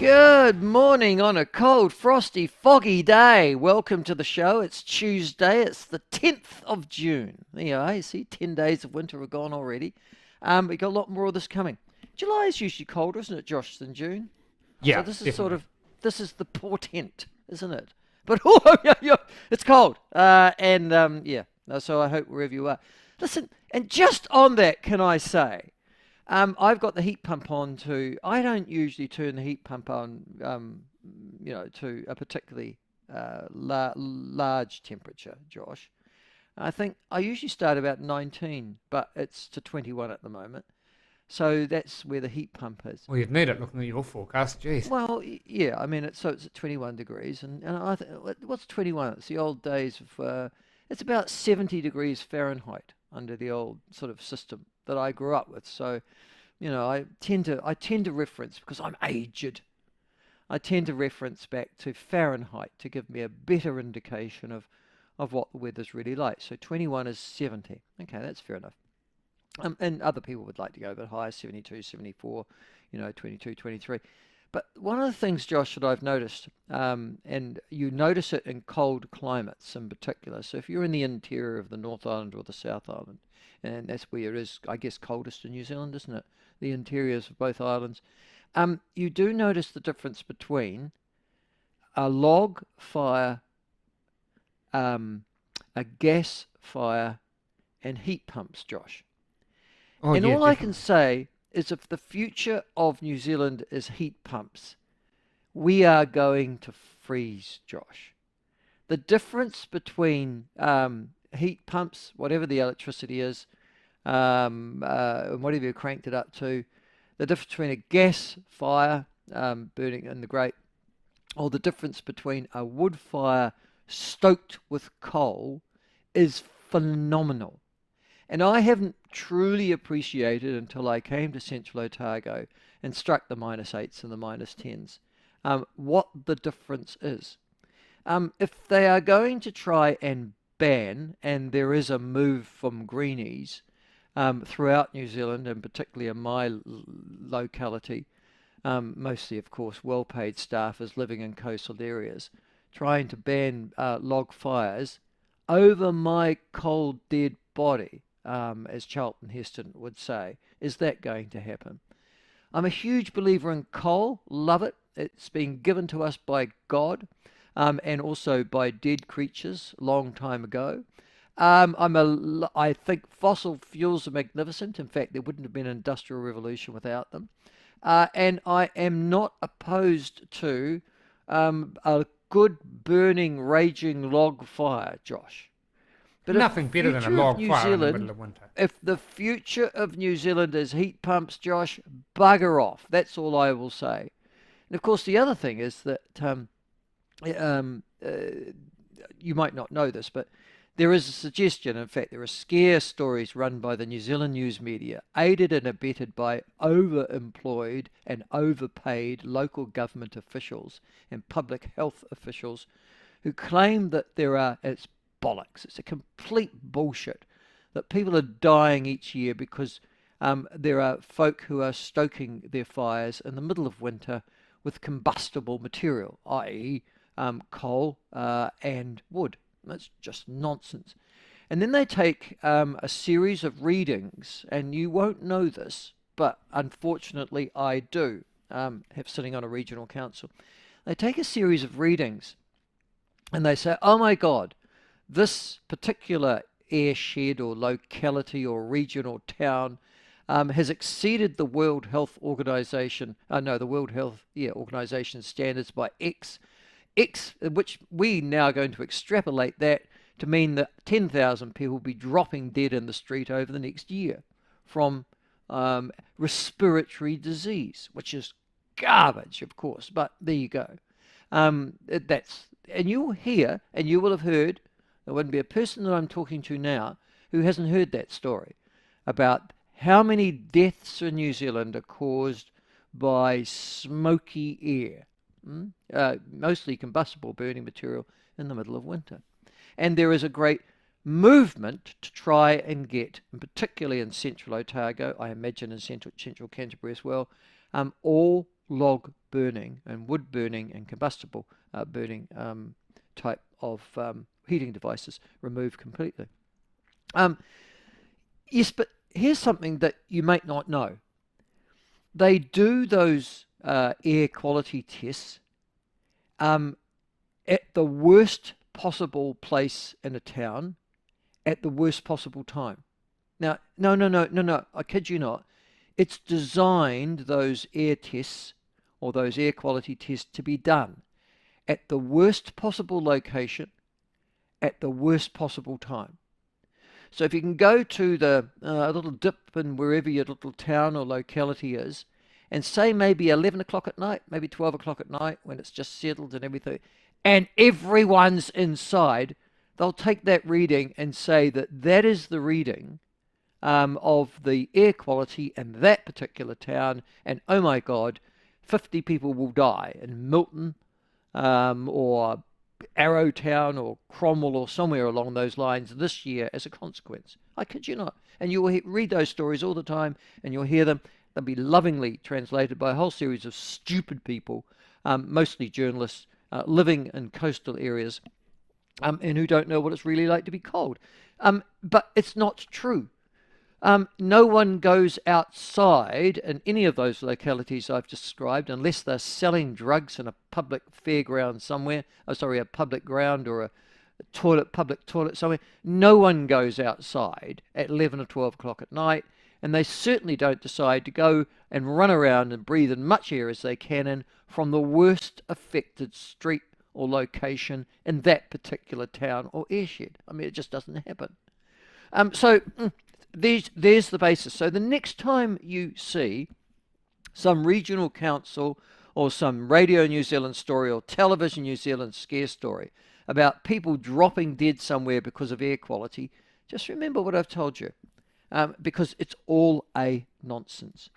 Good morning on a cold, frosty, foggy day. Welcome to the show. It's Tuesday. It's the 10th of June. There you are. You see, 10 days of winter are gone already. We got a lot more of this coming. July is usually colder, isn't it, Josh, than June? So Yeah, this is definitely. this is the portent, isn't it? But oh, yeah, it's cold. Yeah. So I hope wherever you are. Listen, and just on that, can I say, I've got the heat pump on too. I don't usually turn the heat pump on, to a particularly large temperature, Josh. I think I usually start about 19, but it's to 21 at the moment. So that's where the heat pump is. Well, you'd need it looking at your forecast. Jeez. Well, yeah, I mean, it's at 21 degrees, and what's 21? It's the old days of, it's about 70 degrees Fahrenheit under the old sort of system that I grew up with. So, I tend to reference because I'm aged. I tend to reference back to Fahrenheit to give me a better indication of what the weather's really like. So 21 is 70. Okay, that's fair enough. And other people would like to go a bit higher, 72, 74, 22, 23. But one of the things, Josh, that I've noticed, and you notice it in cold climates in particular. So if you're in the interior of the North Island or the South Island, and that's where it is, I guess, coldest in New Zealand, isn't it? The interiors of both islands. You do notice the difference between a log fire, um, a gas fire, and heat pumps, Josh. Oh, And yeah, all I can definitely. say is if the future of New Zealand is heat pumps, we are going to freeze, Josh. The difference between heat pumps, whatever the electricity is, and whatever you cranked it up to, the difference between a gas fire burning in the grate, or the difference between a wood fire stoked with coal is phenomenal. And I haven't truly appreciated until I came to Central Otago and struck the minus eights and the minus tens, what the difference is. If they are going to try and ban, and there is a move from greenies throughout New Zealand, and particularly in my locality, mostly, of course, well paid staff is living in coastal areas, trying to ban log fires over my cold, dead body, as Charlton Heston would say. Is that going to happen? I'm a huge believer in coal, love it. It's been given to us by God, and also by dead creatures long time ago. I think fossil fuels are magnificent. In fact, there wouldn't have been an industrial revolution without them. And I am not opposed to a good burning, raging log fire, Josh. But if the Nothing better than a future of log New fire in the middle Zealand, of winter. if the future of New Zealand is heat pumps, Josh, bugger off. That's all I will say. And of course, the other thing is that um, uh, you might not know this, but there is a suggestion, in fact, there are scare stories run by the New Zealand news media, aided and abetted by overemployed and overpaid local government officials and public health officials who claim that it's bollocks, it's a complete bullshit, that people are dying each year because there are folk who are stoking their fires in the middle of winter with combustible material, i.e., coal and wood. That's just nonsense. And then they take a series of readings, and you won't know this, but unfortunately I do, have sitting on a regional council. They take a series of readings and they say, oh my God, this particular airshed or locality or region or town has exceeded the World Health Organization, no, the World Health Organization standards by X, which we now are going to extrapolate that to mean that 10,000 people will be dropping dead in the street over the next year from respiratory disease, which is garbage, of course, but there you go. And you'll hear, and you will have heard, there wouldn't be a person that I'm talking to now who hasn't heard that story about how many deaths in New Zealand are caused by smoky air, mostly combustible burning material in the middle of winter. And there is a great movement to try and get, and particularly in central Otago, I imagine in central Canterbury as well, all log burning and wood burning and combustible burning type of heating devices removed completely. Um, yes, but here's something that you might not know. They do those air quality tests at the worst possible place in a town at the worst possible time. Now, no, I kid you not. It's designed, those air tests or those air quality tests, to be done at the worst possible location at the worst possible time. So if you can go to the little dip in wherever your little town or locality is, and say maybe 11 o'clock at night, maybe 12 o'clock at night when it's just settled and everything, and everyone's inside, they'll take that reading and say that that is the reading of the air quality in that particular town, and oh my God, 50 people will die in Milton or Arrowtown or Cromwell or somewhere along those lines this year as a consequence. I kid you not. And you will read those stories all the time, and you'll hear them. They'll be lovingly translated by a whole series of stupid people, mostly journalists, living in coastal areas, and who don't know what it's really like to be cold. But it's not true. No one goes outside in any of those localities I've described unless they're selling drugs in a public fairground somewhere. Oh, sorry, a public ground or a public toilet somewhere. No one goes outside at 11 or 12 o'clock at night, and they certainly don't decide to go and run around and breathe as much air as they can in from the worst affected street or location in that particular town or airshed. I mean, it just doesn't happen. So there's the basis. So the next time you see some regional council or some Radio New Zealand story or Television New Zealand scare story about people dropping dead somewhere because of air quality, just remember what I've told you, because it's all a nonsense.